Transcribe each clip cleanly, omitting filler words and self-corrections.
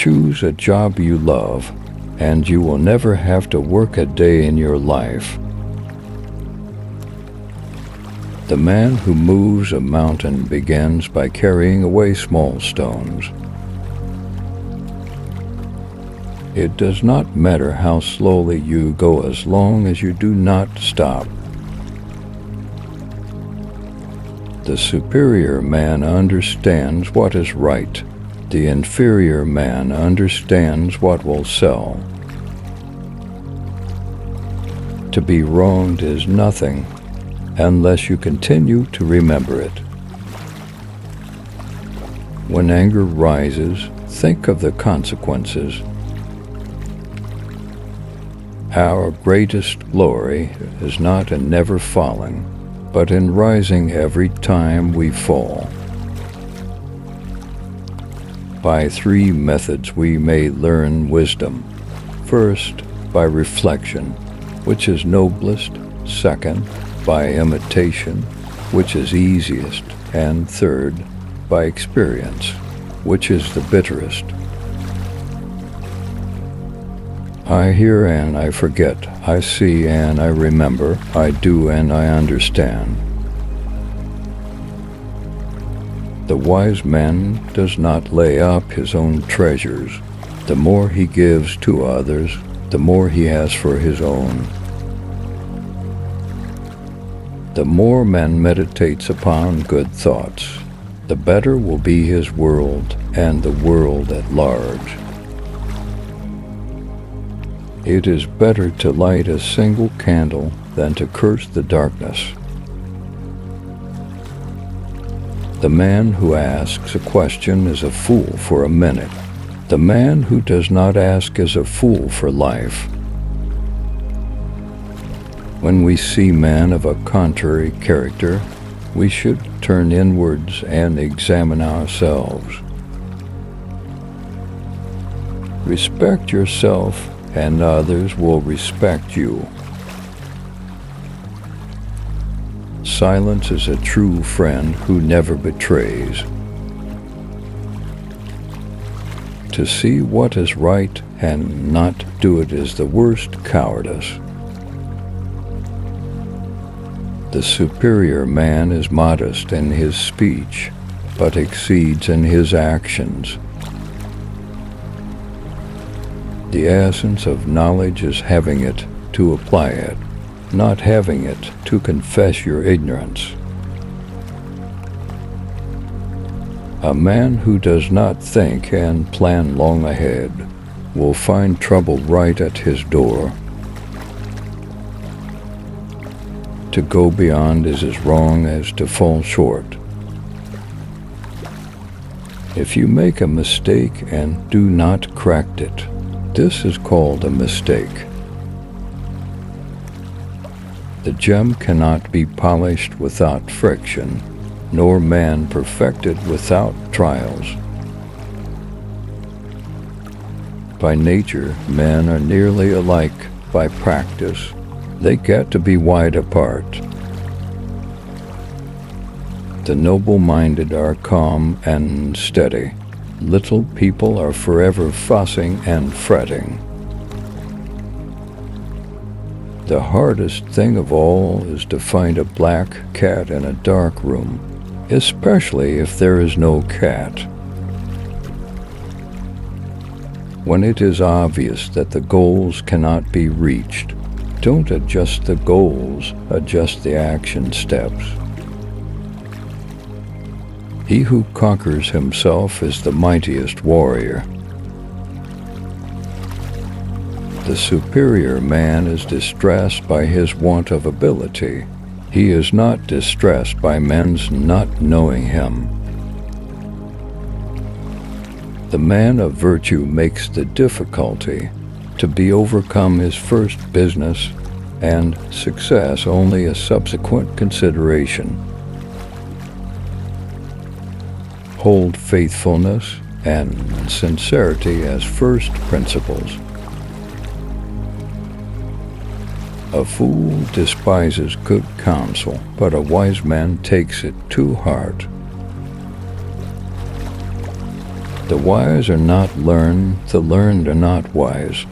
Choose a job you love, and you will never have to work a day in your life. The man who moves a mountain begins by carrying away small stones. It does not matter how slowly you go as long as you do not stop. The superior man understands what is right. The inferior man understands what will sell. To be wronged is nothing unless you continue to remember it. When anger rises, think of the consequences. Our greatest glory is not in never falling, but in rising every time we fall. By 3 methods we may learn wisdom. First, by reflection, which is noblest. Second, by imitation, which is easiest. And third, by experience, which is the bitterest. I hear and I forget, I see and I remember, I do and I understand. The wise man does not lay up his own treasures. The more he gives to others, the more he has for his own. The more man meditates upon good thoughts, the better will be his world and the world at large. It is better to light a single candle than to curse the darkness. The man who asks a question is a fool for a minute. The man who does not ask is a fool for life. When we see men of a contrary character, we should turn inwards and examine ourselves. Respect yourself, and others will respect you. Silence is a true friend who never betrays. To see what is right and not do it is the worst cowardice. The superior man is modest in his speech, but exceeds in his actions. The essence of knowledge is having it to apply it, not having it to confess your ignorance. A man who does not think and plan long ahead will find trouble right at his door. To go beyond is as wrong as to fall short. If you make a mistake and do not correct it, this is called a mistake. The gem cannot be polished without friction, nor man perfected without trials. By nature, men are nearly alike. By practice, they get to be wide apart. The noble-minded are calm and steady. Little people are forever fussing and fretting. The hardest thing of all is to find a black cat in a dark room, especially if there is no cat. When it is obvious that the goals cannot be reached, don't adjust the goals, adjust the action steps. He who conquers himself is the mightiest warrior. The superior man is distressed by his want of ability. He is not distressed by men's not knowing him. The man of virtue makes the difficulty to be overcome his first business, and success only a subsequent consideration. Hold faithfulness and sincerity as first principles. A fool despises good counsel, but a wise man takes it to heart. The wise are not learned, the learned are not wise.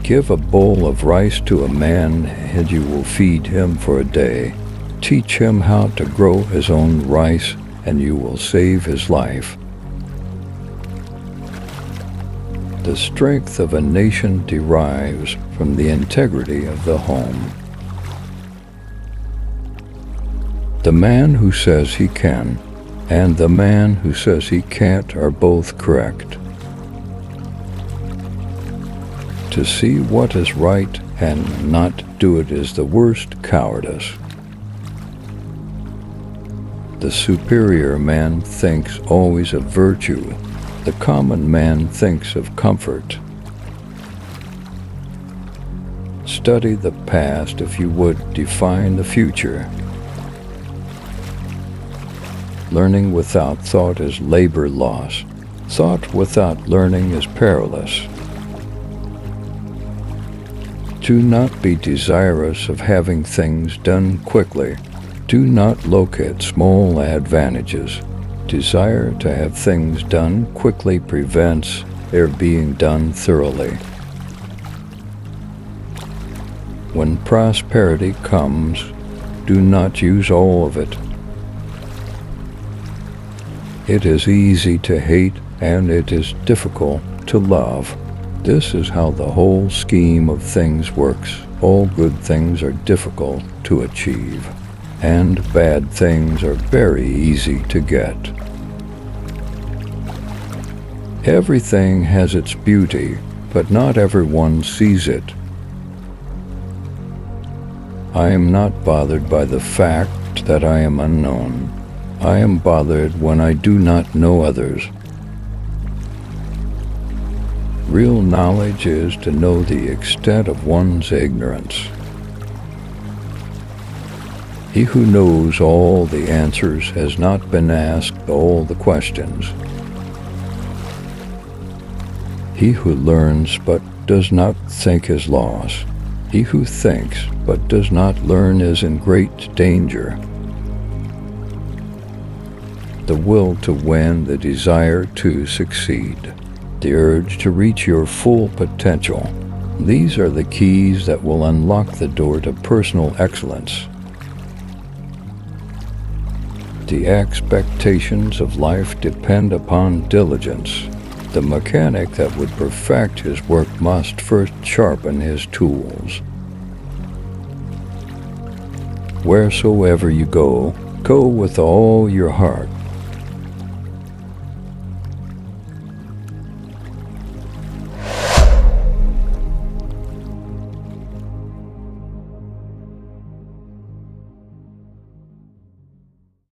Give a bowl of rice to a man, and you will feed him for a day. Teach him how to grow his own rice, and you will save his life. The strength of a nation derives from the integrity of the home. The man who says he can and the man who says he can't are both correct. To see what is right and not do it is the worst cowardice. The superior man thinks always of virtue. The common man thinks of comfort. Study the past if you would define the future. Learning without thought is labor loss. Thought without learning is perilous. Do not be desirous of having things done quickly. Do not look at small advantages. Desire to have things done quickly prevents their being done thoroughly. When prosperity comes, do not use all of it. It is easy to hate and it is difficult to love. This is how the whole scheme of things works. All good things are difficult to achieve, and bad things are very easy to get. Everything has its beauty, but not everyone sees it. I am not bothered by the fact that I am unknown. I am bothered when I do not know others. Real knowledge is to know the extent of one's ignorance. He who knows all the answers has not been asked all the questions. He who learns but does not think is lost. He who thinks but does not learn is in great danger. The will to win, the desire to succeed, the urge to reach your full potential. These are the keys that will unlock the door to personal excellence. The expectations of life depend upon diligence. The mechanic that would perfect his work must first sharpen his tools. Wheresoever you go, go with all your heart.